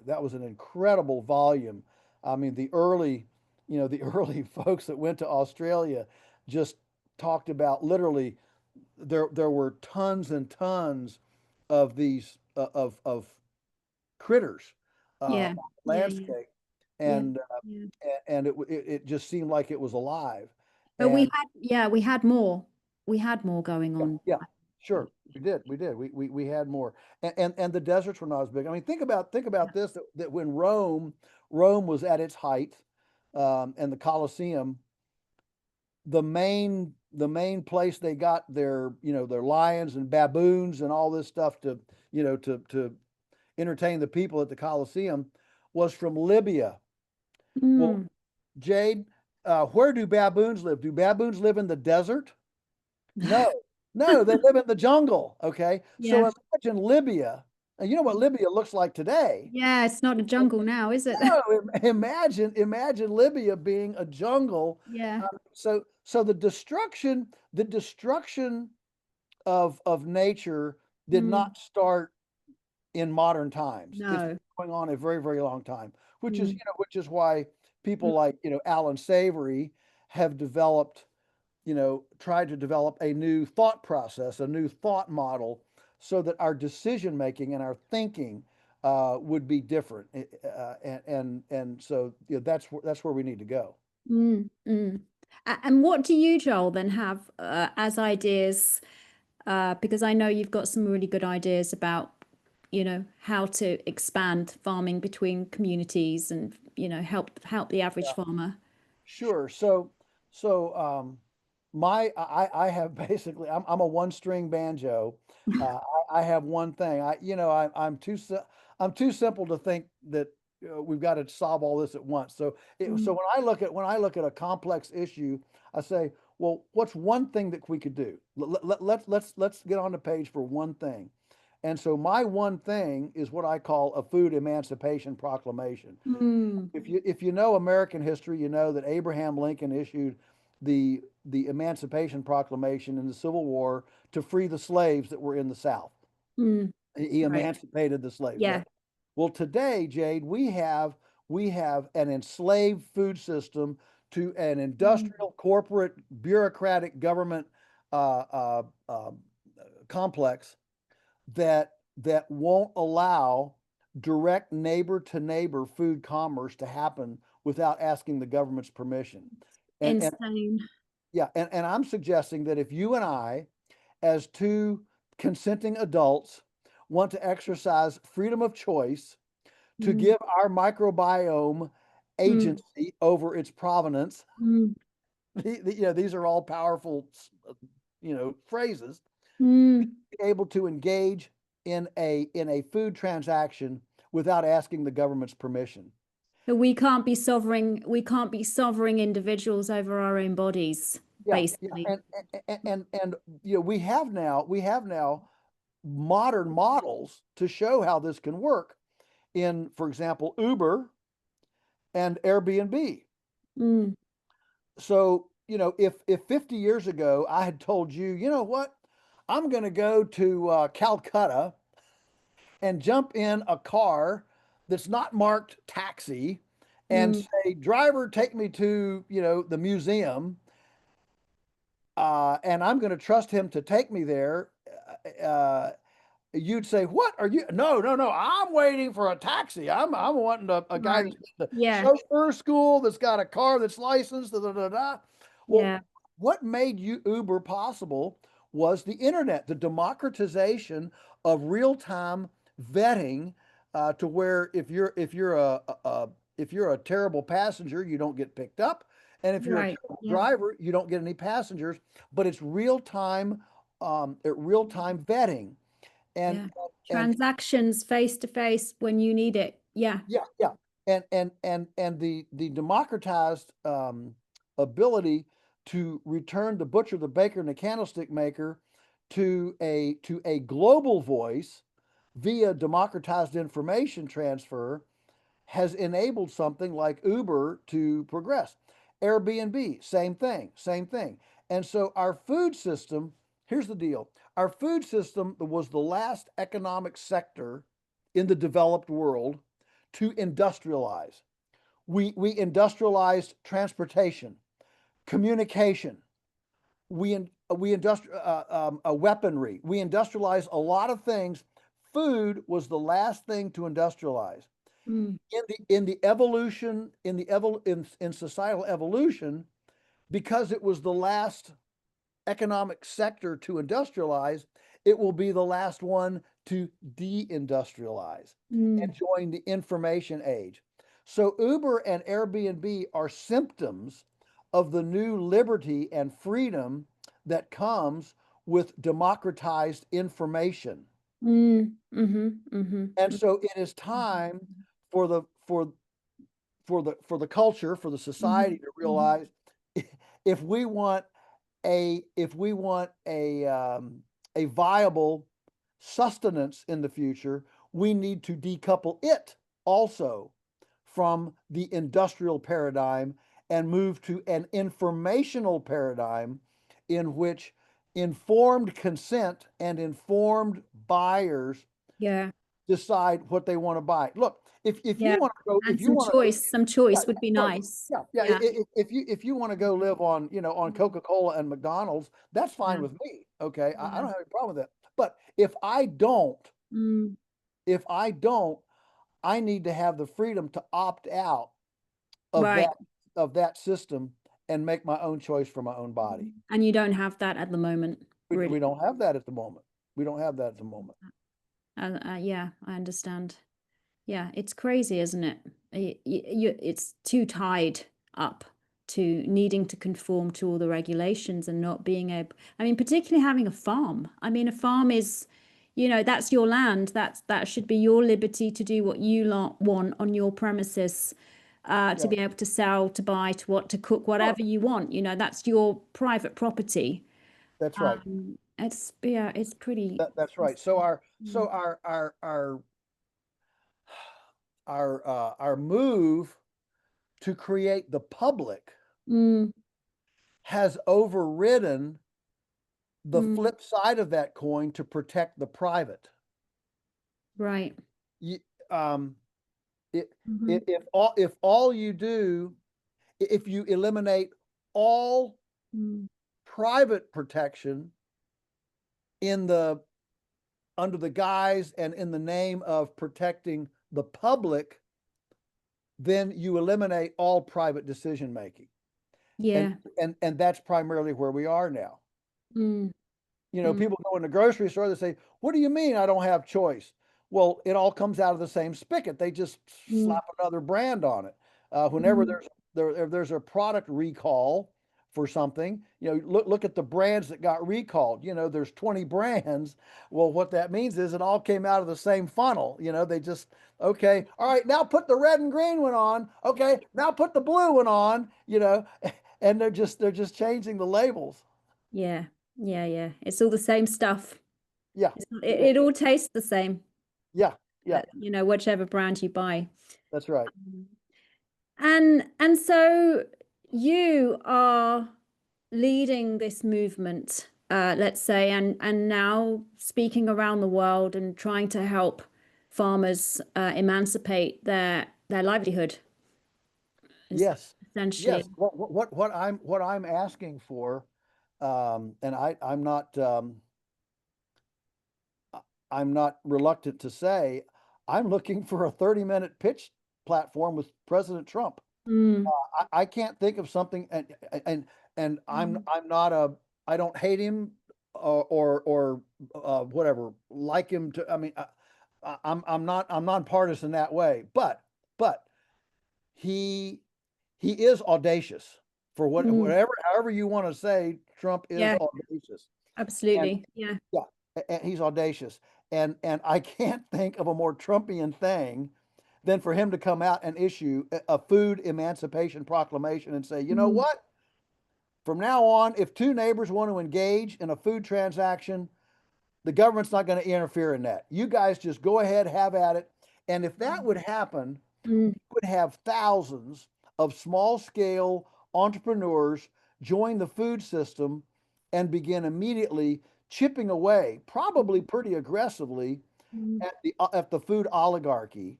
that was an incredible volume. I mean, the early, the early folks that went to Australia just talked about literally there were tons and tons of these of critters on Yeah. the Yeah. Yeah. landscape, Yeah. and Yeah. it just seemed like it was alive. But we And had, yeah, we had more. We had more going yeah, on. yeah, sure, we did, we had more, and the deserts were not as big. I mean, think about this, that when Rome was at its height, and the Colosseum, the main place they got their lions and baboons and all this stuff to entertain the people at the Colosseum was from Libya. Well, Mm. Jade, where do baboons live? Do baboons live in the desert? No, no, they live in the jungle. Okay, Yeah. so imagine Libya, and you know what Libya looks like today. Yeah, it's not a jungle now, is it? No, imagine Libya being a jungle. Yeah. So the destruction of nature did Mm. not start in modern times. It's been No. going on a very, very long time, which is Mm. you know which is why Mm. people like Alan Savory have developed tried to develop a new thought process, a new thought model, so that our decision making and our thinking would be different. And so that's where we need to go. Mm. Mm. And what do you, Joel, then have as ideas? Because I know you've got some really good ideas about, how to expand farming between communities and, help the average farmer. Sure. So I have basically I'm a one string banjo. I have one thing. I'm too simple to think that we've got to solve all this at once. So Mm. when I look at a complex issue, I say, well, what's one thing that we could do? Let's get on the page for one thing. And so my one thing is what I call a food emancipation proclamation. Mm. If you know American history, you know that Abraham Lincoln issued the Emancipation Proclamation in the Civil War to free the slaves that were in the South. Mm. He Right. emancipated the slaves, right? Yeah. Well, today, Jade, we have an enslaved food system to an Mm. industrial, corporate, bureaucratic government uh, uh, complex that won't allow direct neighbor to neighbor food commerce to happen without asking the government's permission. And Insane. yeah, and I'm suggesting that if you and I, as two consenting adults, want to exercise freedom of choice to Mm. give our microbiome Mm. agency over its provenance, Mm. these are all powerful, phrases, Mm. able to engage in a food transaction without asking the government's permission. But we can't be sovereign individuals over our own bodies, Yeah, yeah, basically. and we have now modern models to show how this can work in, for example, Uber and Airbnb. Mm. So, if 50 years ago I had told you, you know what, I'm going to go to Calcutta and jump in a car that's not marked taxi and Mm. say, driver, take me to, the museum, and I'm going to trust him to take me there. Uh, you'd say, "What are you? No, no, no! I'm waiting for a taxi. I'm wanting a guy that's Right. been to Yeah. chauffeur school, that's got a car that's licensed." Da, da, da, da. Well, Yeah. what made you Uber possible was the internet, the democratization of real time vetting, to where if you're a terrible passenger, you don't get picked up, and if you're a Right. terrible Yeah. driver, you don't get any passengers. But it's real time vetting, and Yeah. and Transactions face to face when you need it. Yeah. yeah, yeah, and the democratized ability to return the butcher, the baker, and the candlestick maker to a global voice via democratized information transfer has enabled something like Uber to progress. Airbnb, same thing, same thing. And so our food system, here's the deal. Our food system was the last economic sector in the developed world to industrialize. We industrialized transportation, communication. We weaponry. We industrialized a lot of things. Food was the last thing to industrialize. Mm. In the evolution, in societal evolution, because it was the last economic sector to industrialize, it will be the last one to deindustrialize and join the information age. So Uber and Airbnb are symptoms of the new liberty and freedom that comes with democratized information. And so it is time for the culture, for the society to realize if we want a viable sustenance in the future, we need to decouple it also from the industrial paradigm and move to an informational paradigm in which informed consent and informed buyers decide what they want to buy. Look, if you want to go, and if you want to, some choice would be nice. If you want to go live on, on Coca-Cola and McDonald's, that's fine with me. Okay, I don't have any problem with that. But if I don't, I need to have the freedom to opt out of that system and make my own choice for my own body. And you don't have that at the moment. Really. We don't have that at the moment. We don't have that at the moment. Yeah, I understand. Yeah, it's crazy, isn't it? It's too tied up to needing to conform to all the regulations and not being able, I mean, particularly having a farm. I mean, a farm is, that's your land. That should be your liberty to do what you want on your premises, to be able to sell, to buy, to cook, whatever you want. That's your private property. That's right. It's pretty. That's right. So our move to create the public has overridden the flip side of that coin to protect the private. Right. If all you do, if you eliminate all private protection under the guise and in the name of protecting the public, then you eliminate all private decision making. Yeah. And that's primarily where we are now. People go in the grocery store, they say, "What do you mean I don't have choice?" Well, it all comes out of the same spigot. They just slap another brand on it. Whenever there's a product recall for something, look at the brands that got recalled. There's 20 brands. Well, what that means is it all came out of the same funnel. They just, okay, all right, now put the red and green one on. Okay, now put the blue one on. And they're just changing the labels. Yeah. It's all the same stuff. Yeah. It all tastes the same. Yeah. Whichever brand you buy. That's right. And so you are leading this movement, let's say, and now speaking around the world and trying to help farmers emancipate their livelihood. Yes. Essentially. Yes. What I'm asking for, and I'm not reluctant to say, I'm looking for a 30-minute pitch platform with President Trump. I can't think of something, and I don't hate him or whatever, like him to. I mean, I'm nonpartisan that way, but he is audacious for however you want to say. Trump is audacious. Absolutely. And he's audacious, and I can't think of a more Trumpian thing than for him to come out and issue a food emancipation proclamation and say, you know what? From now on, if two neighbors want to engage in a food transaction, the government's not going to interfere in that. You guys just go ahead, have at it. And if that would happen, we would have thousands of small-scale entrepreneurs join the food system and begin immediately chipping away, probably pretty aggressively, at the food oligarchy.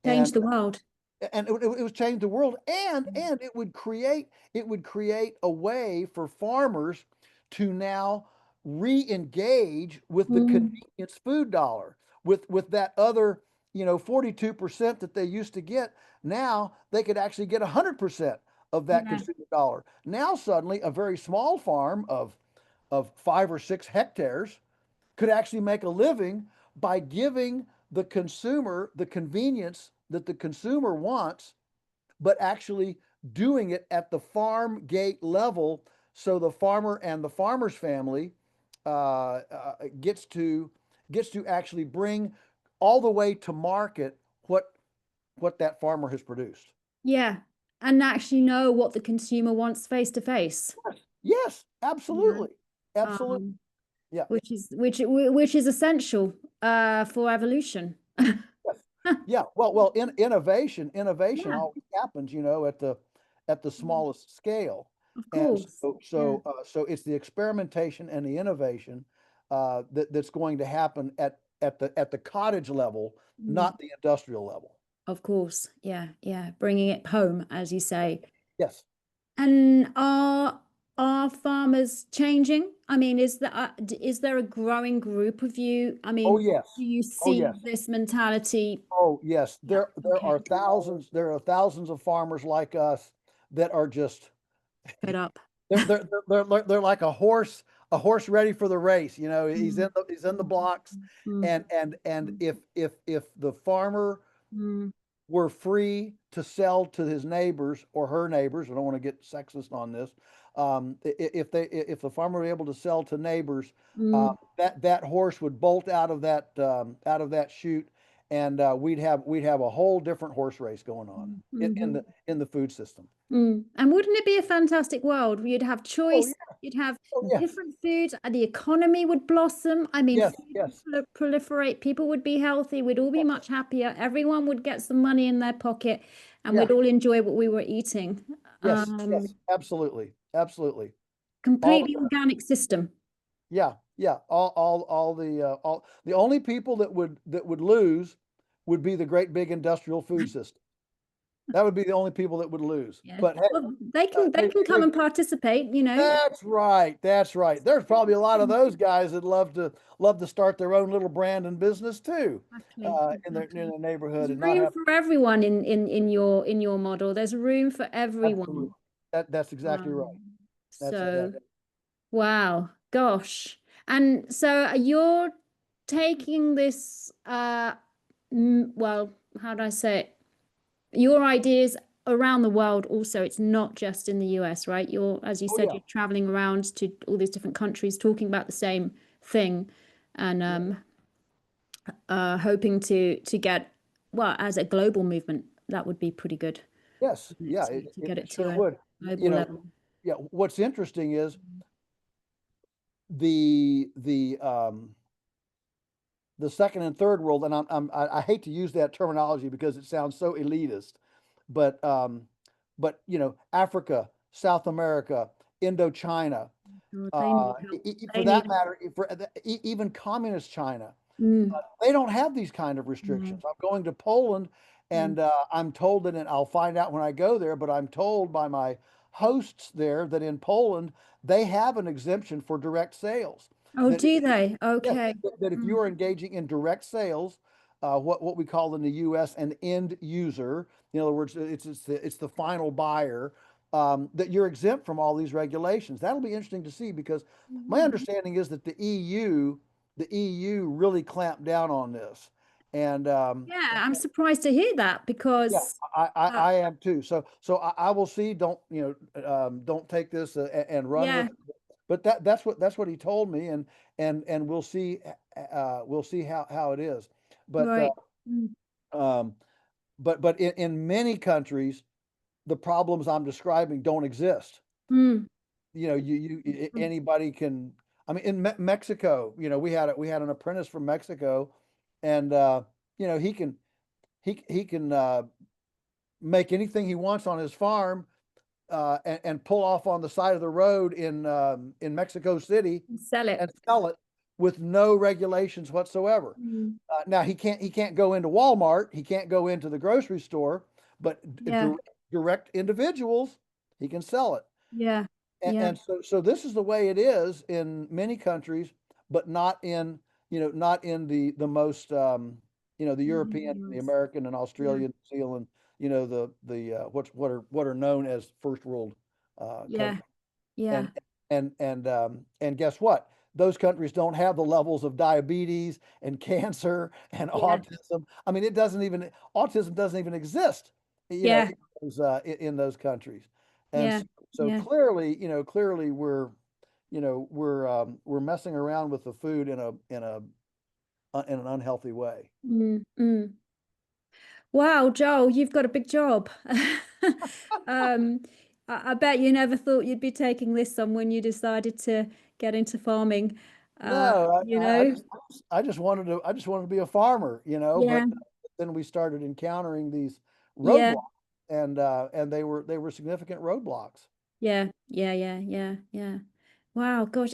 Change the world. and it would change the world, and it would create a way for farmers to now re-engage with the convenience food dollar, with that other 42% that they used to get. Now they could actually get 100% of that Yeah. consumer dollar. Now suddenly a very small farm of 5 or 6 hectares could actually make a living by giving the consumer the convenience that the consumer wants, but actually doing it at the farm gate level. So the farmer and the farmer's family gets to actually bring all the way to market what that farmer has produced. Yeah. And actually know what the consumer wants face to face. Yes, Yeah. absolutely, absolutely. Um, Yeah. which is essential for evolution. Yeah, well, innovation Yeah, always happens, at the smallest scale, of and course. Yeah. so it's the experimentation and the innovation that's going to happen at the cottage level, Mm. not the industrial level. Of course. Yeah, yeah. Bringing it home, as you say. Yes. And are farmers changing? I mean, is there a growing group of you? I Oh mean, yes. do you Oh see yes. this mentality? Oh yes. Yeah. Okay. There are thousands of farmers like us that are just Fed up. they're like a horse ready for the race. Mm, He's in the blocks, mm, and if the farmer mm, were free to sell to his neighbors or her neighbors, I don't want to get sexist on this. If the farmer were able to sell to neighbors, mm, that horse would bolt out of that chute, and we'd have a whole different horse race going on mm, mhm. in the food system. And wouldn't it be a fantastic world? You'd have Oh choice, yeah. you'd have Oh yeah. different foods, and the economy would blossom. I mean, Yes. food would Yes. proliferate, people would be healthy, we'd all be Yes. much happier, everyone would get some money in their pocket, and Yeah. we'd all enjoy what we were eating. Yes. Um, Yes. Absolutely. Absolutely. All Completely organic system. Yeah, yeah. All the only people that would lose would be the great big industrial food system. That would be the only people that would lose. Yeah. But hey, Well, they can come and participate, you know. that's right. That's right. There's probably a lot of those guys that love to start their own little brand and business too, Exactly, in exactly. their neighborhood There's and not room have. for everyone in your model. There's room for Absolutely. everyone. That's exactly right. Um, That's so exactly. wow, gosh. And so you're taking this well, how do I say it? Your ideas around the world also. It's not just in the US, right? You're, as you Oh said, yeah. you're traveling around to all these different countries talking about the same thing and Yeah. hoping to get, well, as a global movement, that would be pretty good, Yes. wouldn't it, Yeah. to get it It sure to a would. global level. Yeah. What's interesting is the the um the second and third world, and I hate to use that terminology because it sounds so elitist, but Africa, South America, Indochina, God, they need help. for They that need matter, even communist China, mm, they don't have these kind of mm, restrictions. I'm going to Poland, mm. and I'm told that, and I'll find out when I go there, but I'm told by my hosts there that in Poland they have an exemption for direct sales. Oh, That do they? Yes, Okay. that if you Mm. are engaging in direct sales, what we call in the U.S. an end user, in other words, it's the final buyer, that you're exempt from all these regulations. That'll be interesting to see because my Mm. understanding is that the EU really clamped down on this, and Yeah, I'm surprised to hear that yeah, because uh, I am too. So I will see. Don't take this and run with yeah, it. But that's what he told me, and we'll see how it is. But right. Mm, um, but in many countries, the problems I'm describing don't exist. mm, mm, Anybody can. I mean, in Mexico, we had an apprentice from Mexico, and he can make anything he wants on his farm, and pull off on the side of the road in Mexico City sell it. and sell it with no regulations whatsoever. Mm. Now he can't go into Walmart, he can't go into the grocery store, but Yeah. direct individuals, he can sell it. Yeah. Yeah. And so this is the way it is in many countries, but not in, not in the most, the European, the Yes. American and Yeah. Australian, New Zealand, the what are known as first world Yeah. countries. Yeah. And and guess what? Those countries don't have the levels of diabetes and cancer and Yeah. autism. I mean, autism doesn't even exist, Yeah. in those countries. And Yeah. so Yeah. clearly, we're messing around with the food in an unhealthy way. Mm. Mm. Wow, Joel, you've got a big job. Um, I bet you never thought you'd be taking this on when you decided to get into farming. No, You know? I just wanted to be a farmer, Yeah. but then we started encountering these Yeah. roadblocks, and they were significant roadblocks. Yeah, yeah, yeah, yeah, yeah. Wow, gosh,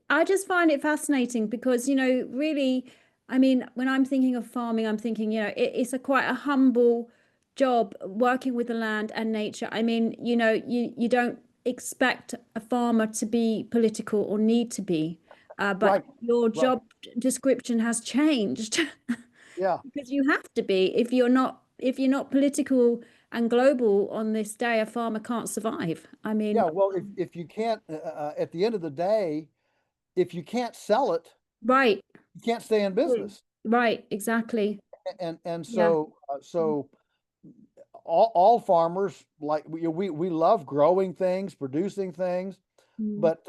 I just find it fascinating because, really, I mean, when I'm thinking of farming, I'm thinking, it's a quite a humble job working with the land and nature. I mean, you don't expect a farmer to be political or need to be, but Right, your right. job description has changed. Yeah. Because you have to be. If you're not political and global on this day, a farmer can't survive. I mean, Yeah, well, if you can't, at the end of the day, if you can't sell it, right, you can't stay in mm, business. right, exactly. And Yeah. so all farmers, like we love growing things, producing things, Mm, but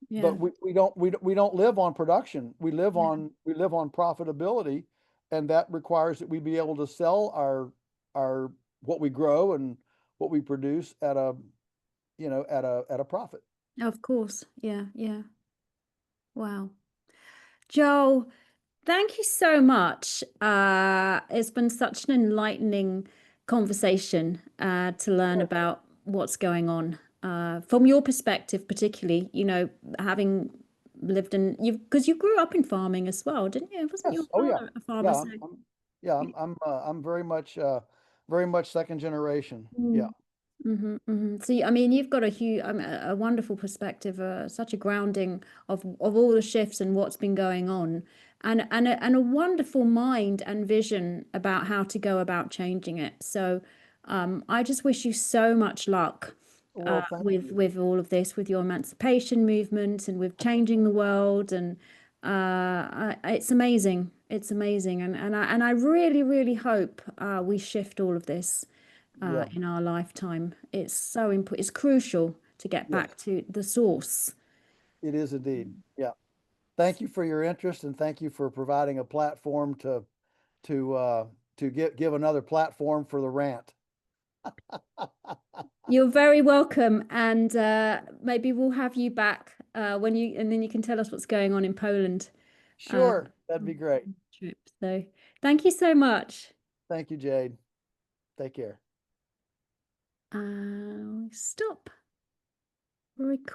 yeah, we don't live on production. yeah, We live on profitability, and that requires that we be able to sell our what we grow and what we produce at a profit. of course. Yeah, yeah. Wow. Joel, thank you so much. It's been such an enlightening conversation to learn Sure. about what's going on from your perspective, particularly, having lived in because you grew up in farming as well, didn't you? Wasn't Yes. your Oh yeah. father a farmer? Yeah. So Yeah. I'm very much second generation. Yeah. hmm hmm. So, I mean, you've got a wonderful perspective, such a grounding of all the shifts and what's been going on, and a wonderful mind and vision about how to go about changing it. So, I just wish you so much luck Well, thank you. with all of this, with your emancipation movement and with changing the world, and it's amazing. It's amazing, and I really, really hope we shift all of this Yeah. in our lifetime. It's so important. It's crucial to get Yes, back to the source. it is indeed. Yeah. Thank you for your interest, and thank you for providing a platform to uh, to give another platform for the rant. You're very welcome, and maybe we'll have you back and then you can tell us what's going on in Poland. Uh, Sure, that'd be on great. the trip. So, thank you so much. Thank you, Jade. Take care. Stop. Record.